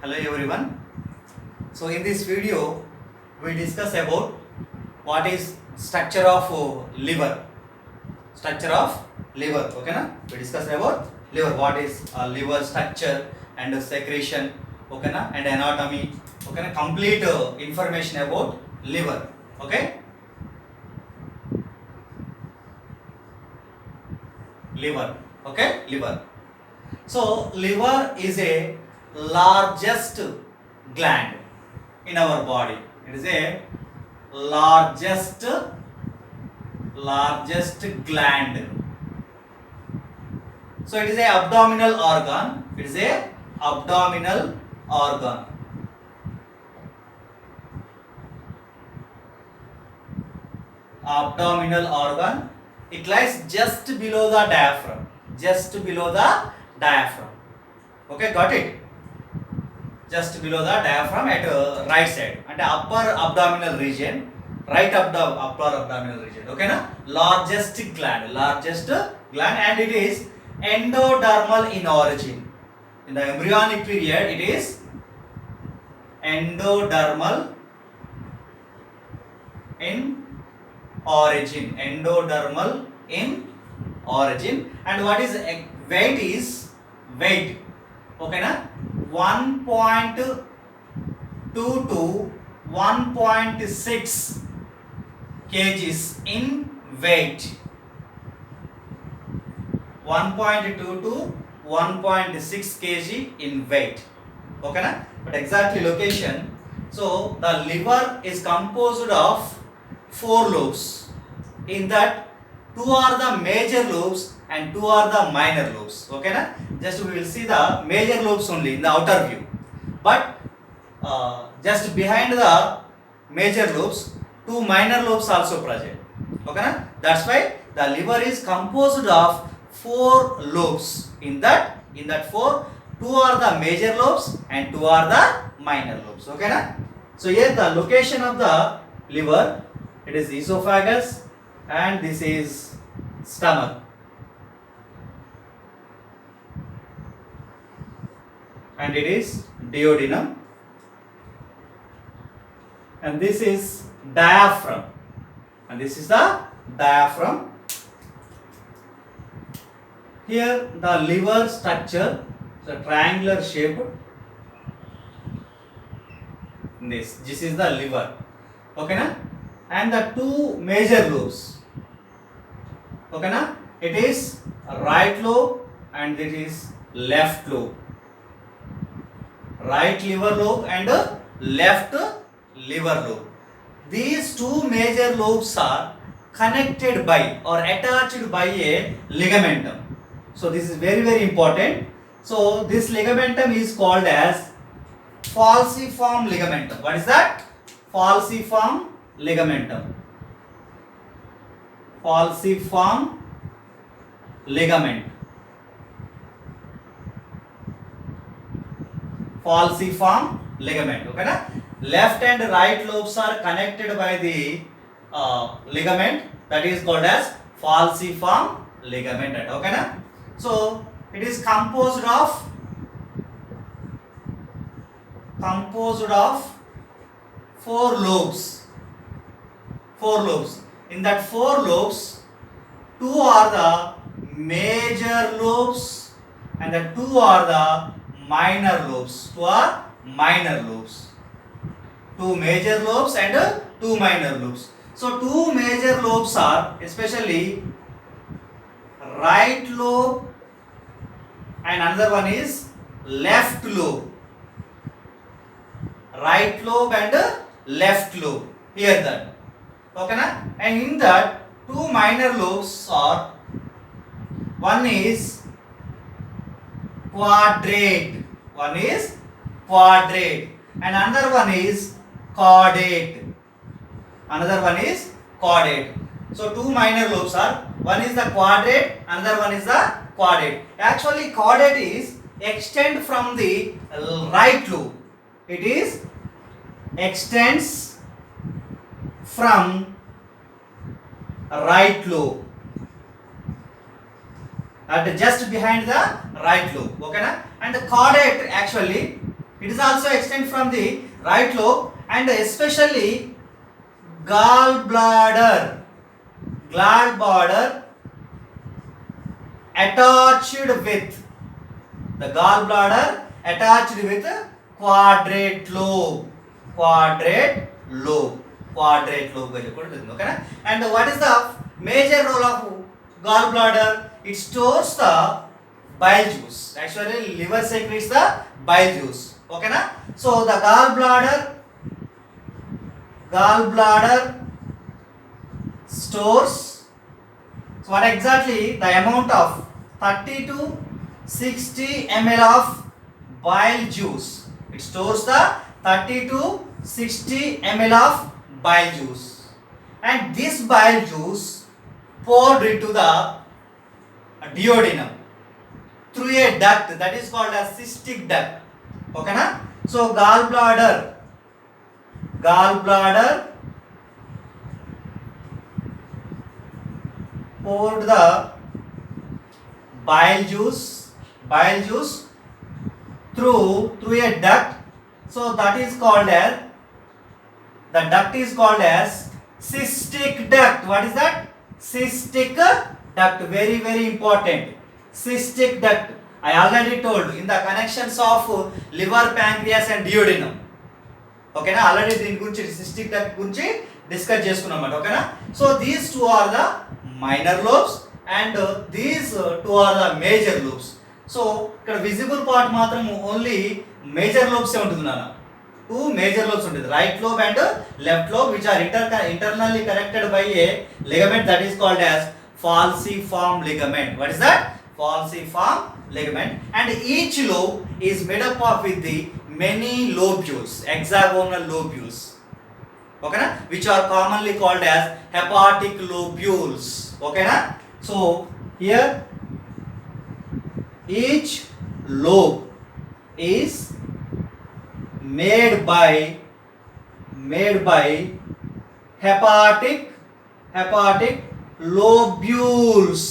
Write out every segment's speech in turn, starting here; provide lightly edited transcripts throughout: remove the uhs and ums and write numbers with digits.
Hello everyone. So in this video we discuss about what is structure of liver. Structure of liver. Okay na? We discuss about liver. What is liver structure and secretion. Okay na? And anatomy. Okay na? Complete information about liver. Okay? Liver. Okay? Liver. So liver is a largest gland in our body. It is a largest gland. So it is a abdominal organ. It is a abdominal organ. Abdominal organ. It lies just below the diaphragm. Just below the diaphragm. Okay, got it? Just below the diaphragm at right side and upper abdominal region, right upper abdominal region. Okay na? Largest gland, and it is endodermal in origin. In the embryonic period, it is endodermal in origin. Endodermal in origin. And what is weight is weight. Okay na? 1.2 to 1.6 kgs in weight. 1.2 to 1.6 kg in weight. Okay na? But exactly location. So the liver is composed of 4 lobes. In that 2 are the major lobes and 2 are the minor lobes. Okay na? Just we will see the major lobes only in the outer view. But just behind the major lobes, 2 minor lobes also present. Okay na? That's why the liver is composed of 4 lobes. In that 4, 2 are the major lobes and 2 are the minor lobes. Okay na? So here the location of the liver, it is esophagus and this is stomach. And it is duodenum. And this is diaphragm. And this is the diaphragm. Here the liver structure is a triangular shape. This is the liver. Okay na? And the 2 major lobes. Okay na? It is right lobe and it is left lobe. Right liver lobe and left liver lobe. These 2 major lobes are connected by or attached by a ligamentum. So this is very important. So this ligamentum is called as falciform ligamentum. What is that? Falciform ligamentum. Falciform ligament. Falciform ligament. Okay na? Left and right lobes are connected by the ligament, that is called as falciform ligament. Okay na? So it is composed of 4 lobes. 4 lobes. In that 4 lobes, 2 are the major lobes and the 2 are the minor lobes. 2 are minor lobes. 2 major lobes and 2 minor lobes. So 2 major lobes are especially right lobe and another one is left lobe. Right lobe and left lobe. Here that. Okay na? And in that 2 minor lobes are, one is quadrate. One is quadrate and another one is caudate. Another one is caudate. So 2 minor lobes are, one is the quadrate, another one is the caudate. Actually caudate is extend from the right lobe. It is extends from right lobe. At just behind the right lobe. Okay na? And the caudate actually It is also extend from the right lobe, and especially gallbladder attached with the gallbladder attached with quadrate lobe okay. And what is the major role of gallbladder? It stores the bile juice. Actually liver secretes the bile juice, okay na. So the gallbladder stores, so what exactly the amount of 30 to 60 ml of bile juice. It stores the 30 to 60 ml of bile juice, and this bile juice poured into the duodenum through a duct that is called as cystic duct, okay na. So gallbladder poured the bile juice through a duct. So that is called as, the duct is called as cystic duct. What is that? Cystic duct. Very very important. Cystic duct. I already told in the connections of liver, pancreas and duodenum, okay na. Already దీని గురించి cystic duct గురించి discuss చేసుకున్నాం అన్నమాట, ఓకేనా. So these two are the minor lobes and these two are the major lobes. So ఇక్కడ visible part మాత్రం only major lobes ఉంటుంది నాన్న. టూ మేజర్ లోబ్స్ ఉంటుంది, right lobe and left lobe, which are internally connected by a ligament that is called as falciform ligament. What is that? Falciform ligament. And each lobe is made up of with the many lobules, hexagonal lobules, okay na, which are commonly called as hepatic lobules, okay na. So here each lobe is made by hepatic lobules,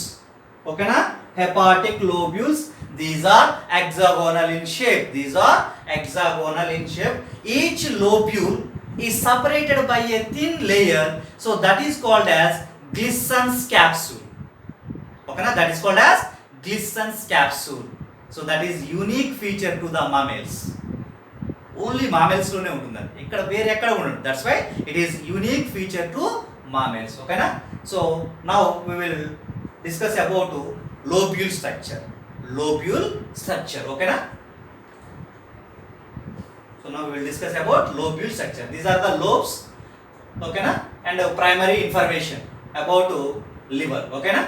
okay na. Hepatic lobules, these are hexagonal in shape. Each lobule is separated by a thin layer, so that is called as Glissen's capsule, okay na. That is called as Glissen's capsule. So that is unique feature to the mammals. Only mammals లోనే ఉంటుంది, ఇక్కడ వేరే ఎక్కడ ఉండదు. That's why it is unique feature to mammals, okay na. So now we will discuss about lobule structure, okay na. So now we will discuss about lobule structure. These are the lobes, okay na, and primary information about liver, okay na.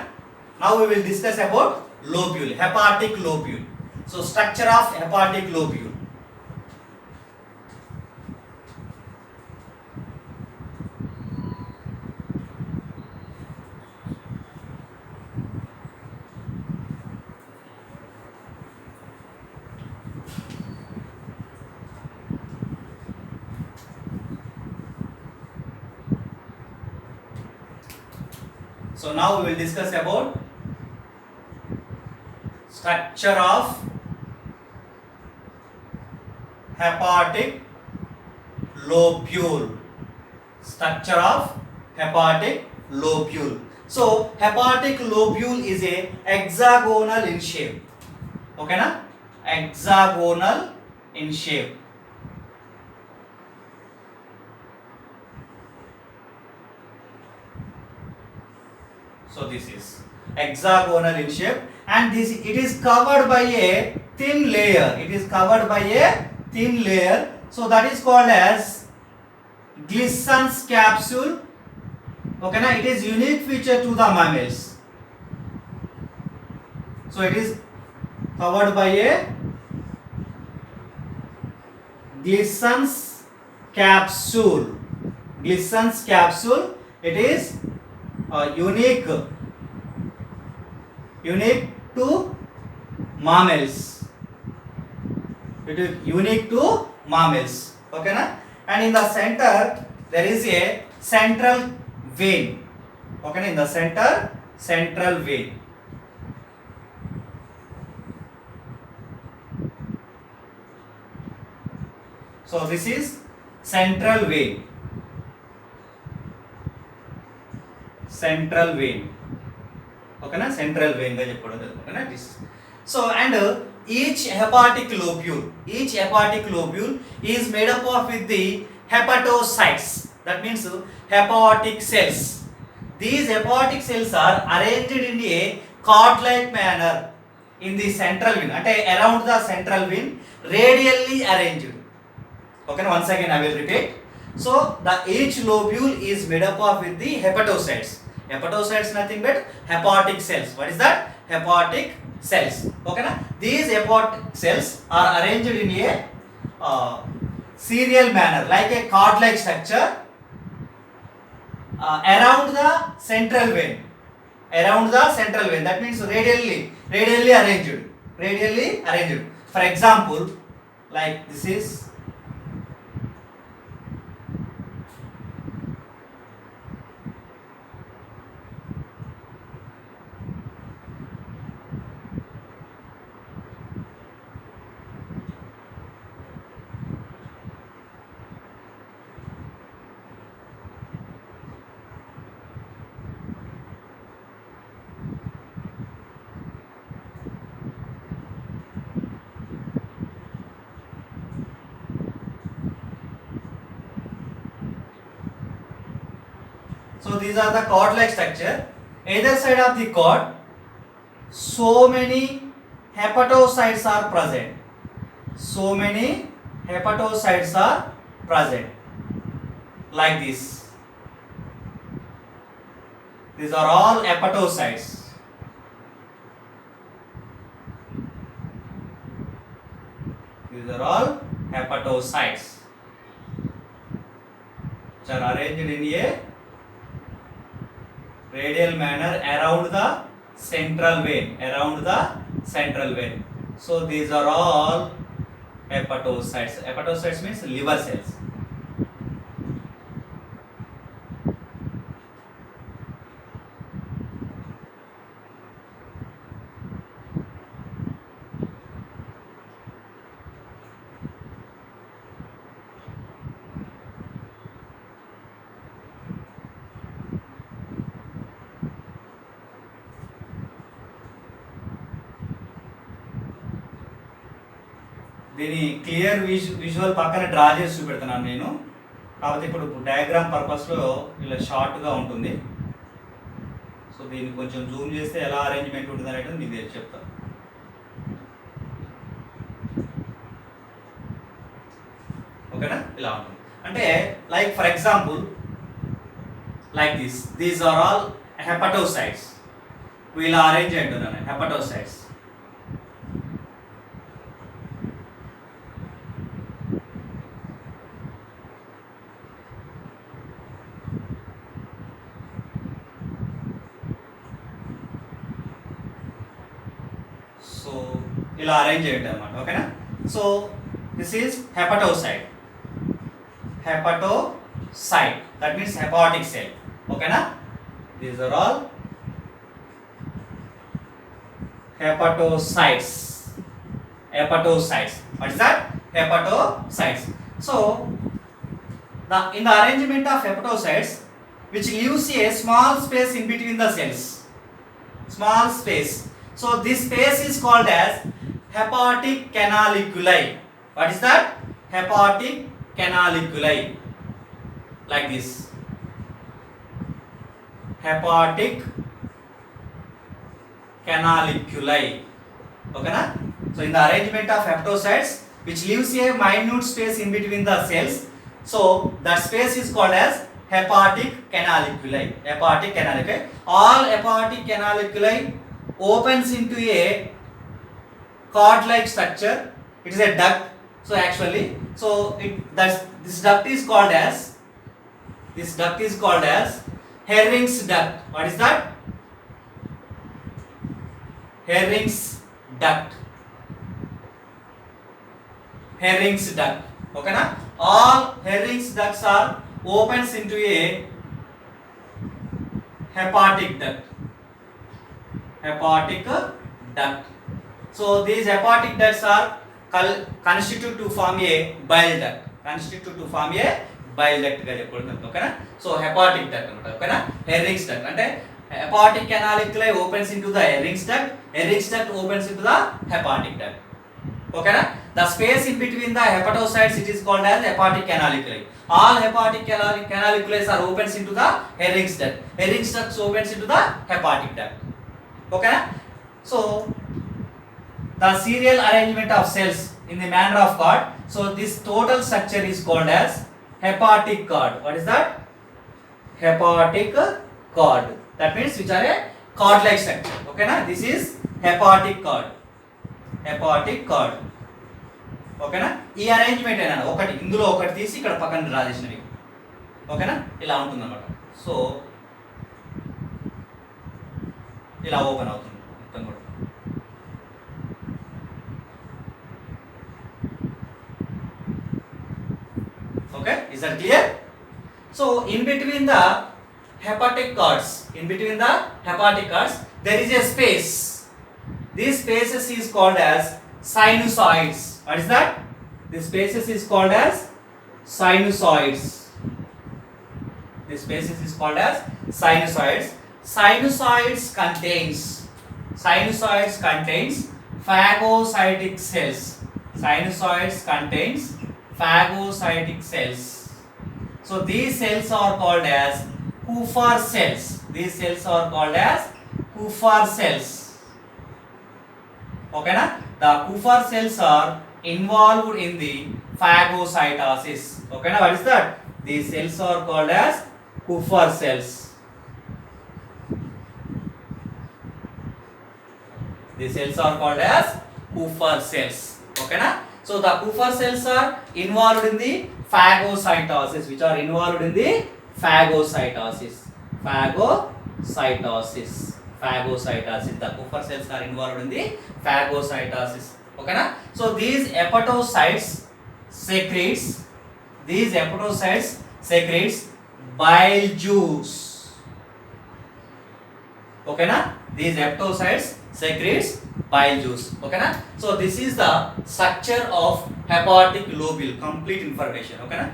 Now we will discuss about lobule, hepatic lobule. So structure of hepatic lobule. So now we will discuss about structure of hepatic lobule. So hepatic lobule is a hexagonal in shape, okay na, hexagonal in shape. So this is hexagonal in shape, and it is covered by a thin layer. So that is called as Glissen's capsule, okay na. It is unique feature to the mammals. So it is covered by a Glissen's capsule. It is unique to mammals. Okay na. And in the center there is a central vein, okay na. In the central vein. So this is central vein. Central vein. Okay na? Central vein ga cheppadu okay na this. So and each hepatic lobule is made up of with the hepatocytes. That means hepatic cells. These hepatic cells are arranged in a cord-like manner in the central vein, ante around the central vein, radially arranged. Okay, once again I will repeat. So the each lobule is made up of with the hepatocytes. Hepatocytes nothing but hepatic cells. What is that? Hepatic cells. Okay na? These hepatic cells are arranged in a serial manner, like a cord-like structure, around the central vein. Around the central vein. That means radially arranged. For example, like this is so these are the cord-like structure. Either side of the cord, so many hepatocytes are present. So many hepatocytes are present. Like this. These are all hepatocytes. These are all hepatocytes, which are arranged in a radial manner around the central vein. So these are all hepatocytes. Hepatocytes means liver cells. దీని clear visual పక్కన draw చేసి చూపెడుతున్నాను నేను. కాకపోతే ఇప్పుడు diagram పర్పస్లో ఇలా షార్ట్గా ఉంటుంది. సో దీన్ని కొంచెం జూమ్ చేస్తే ఎలా అరేంజ్మెంట్ ఉంటుంది అనేది మీకు చెప్తాను. ఓకేనా? ఇలా ఉంటుంది. అంటే like for example like these are all hepatocytes. ఇలా అరేంజ్ అంటున్నాను హెపటోసైట్స్. సో ఇలా అరేంజ్ చేయండి అన్నమాట. ఓకేనా? So this is hepatocyte. That means hepatic cell. ఓకేనా? These are all hepatocytes. What is that? Hepatocytes. So in the arrangement of hepatocytes, which leaves a small space in between the cells. Small space. So this space is called as hepatic canaliculi. What is that? Hepatic canaliculi. Like this. Hepatic canaliculi. Okay na? So in the arrangement of hepatocytes, which leaves a minute space in between the cells, so that space is called as hepatic canaliculi. All hepatic canaliculi opens into a cord-like structure. It is a duct. So actually, this duct is called as Herring's duct. What is that? Herring's duct. Okay na? All Herring's ducts are opens into a hepatic duct. So these hepatic ducts are constituted to form a bile duct. Constitute to form a bile duct గా చెప్పడం, ఓకేనా. So hepatic duct అన్నమాట, ఓకేనా. Hering's duct అంటే hepatic canaliculi opens into the Ehring's duct opens into the hepatic duct, okay. The space in between the hepatocytes, it is called as hepatic canaliculi. All hepatic canaliculi are opens into the Ehring's duct opens into the hepatic duct, okay. So the serial arrangement of cells in the manner of cord, so this total structure is called as hepatic cord. What is that? Hepatic cord. That means which are a cord like structure, okay na. This is hepatic cord, okay na. ఈ arrangement ఏనా ఒకటి ఇందులో ఒకటి తీసి ఇక్కడ పక్కన draw చేసినవి, ఓకేనా. ఇలా ఉంటుంది అన్నమాట. సో ఇలా ఓపెన్ అవుతుంది మొత్తం కూడా, okay. Is that clear? So in between the hepatic cords, there is a space. These spaces is called as sinusoids. What is that? These spaces is called as sinusoids. Sinusoids contains phagocytic cells. So these cells are called as Kupffer cells. Okay na? The Kupffer cells are involved in the phagocytosis. Okay na? What is that? These cells are called as Kupffer cells. Okay na? So the Kupffer cells are involved in the phagocytosis, which are involved in the phagocytosis. The Kupffer cells are involved in the phagocytosis, okay na. So these hepatocytes secretes bile juice, okay na. These hepatocytes secretes bile juice, okay na. So this is the structure of hepatic lobule, complete information, okay na.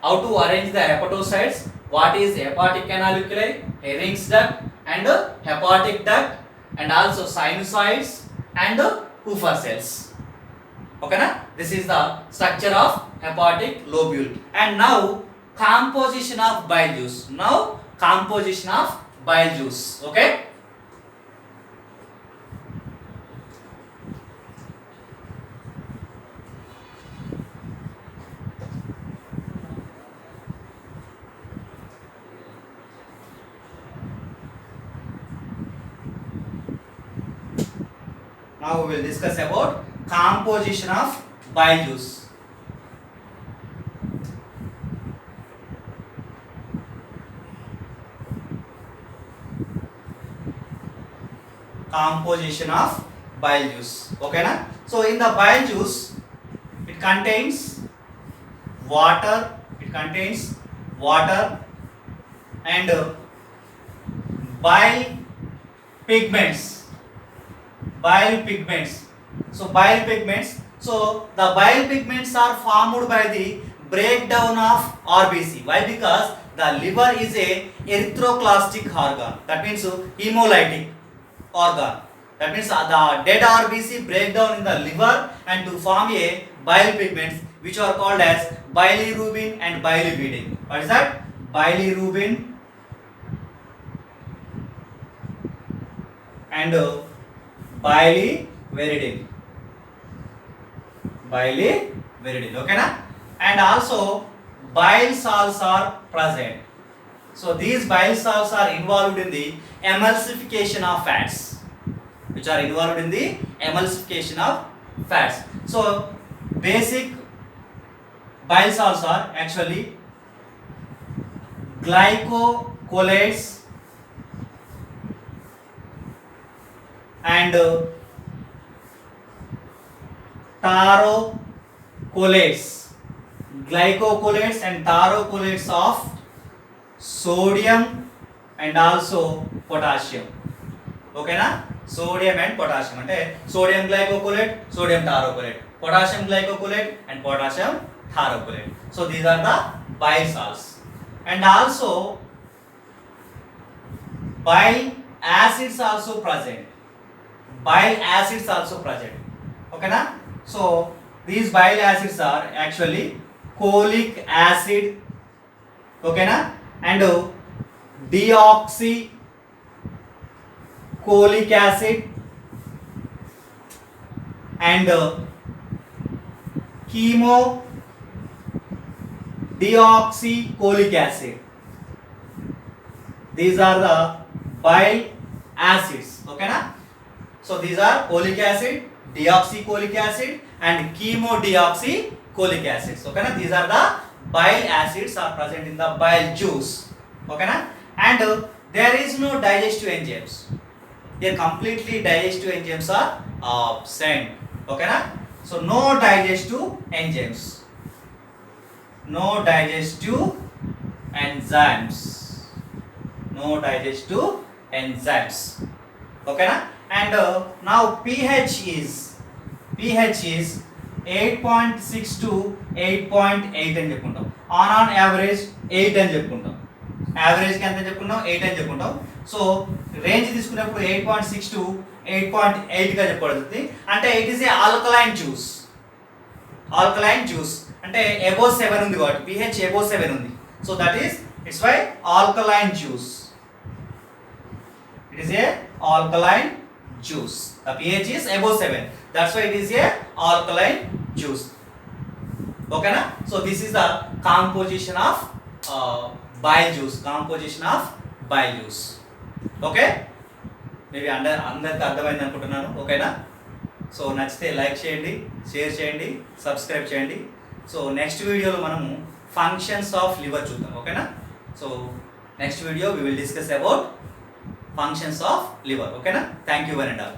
How to arrange the hepatocytes, what is hepatic canaliculi, Ehring's duct and hepatic duct, and also sinusoids and Kupffer cells, okay na. This is the structure of hepatic lobule. And now composition of bile juice, okay. Now we will discuss about composition of bile juice. Okay na. So in the bile juice, it contains water and bile pigments. So the bile pigments are formed by the breakdown of RBC. Why? Because the liver is a erythroclastic organ, that means hemolytic organ. That means the dead RBC break down in the liver and to form a bile pigments which are called as bilirubin and biliverdin. What is that? Bilirubin and biliveridin, okay na. And also bile salts are present. So these bile salts are involved in the emulsification of fats, So basic bile salts are actually glycocollates and tarocholates, of sodium and also potassium, okay na. Sodium and potassium ante sodium glycocolate, sodium tarocholate, potassium glycocolate and potassium thyrocolate. So these are the bile salts. And also bile acids also present. Bile acids also present. Okay na? So these bile acids are actually cholic acid, okay na, and deoxycholic acid and chemo deoxycholic acid. These are the bile acids, okay na. So these are cholic acid, deoxycholic acid and chemodeoxycholic acids, okay na. These are the bile acids are present in the bile juice, okay na. And there is no digestive enzymes here, completely digestive enzymes are absent, okay na. So no digestive enzymes, no digestive enzymes, no digestive enzymes, okay na. And now pH is 8.6 to 8.8 అని చెప్పుకుంటాం. On average 8 అని చెప్పుకుంటాం. యావరేజ్కి ఎంత చెప్పుకుంటాం? 8 అని చెప్పుకుంటాం. So range తీసుకున్నప్పుడు 8.6 to 8.8గా చెప్పబడుతుంది. అంటే it is a alkaline juice. Alkaline juice అంటే అబోవ్ 7 ఉంది కాబట్టి pH అబోవ్ 7 ఉంది. So that is it's why alkaline juice. It is a alkaline juice. The pH is above 7. That's why it is a alkaline juice. Okay na? So this is the composition of bile juice. Composition of bile juice. Okay? Maybe అందరికి అర్థమైంది అనుకుంటున్నాను. ఓకేనా? So నచ్చితే like చేయండి, share చేయండి, subscribe చేయండి. So next వీడియోలో మనము ఫంక్షన్స్ ఆఫ్ లివర్ చూద్దాం. ఓకేనా? So next video we will discuss about functions of liver. Okay na? Thank you one and all.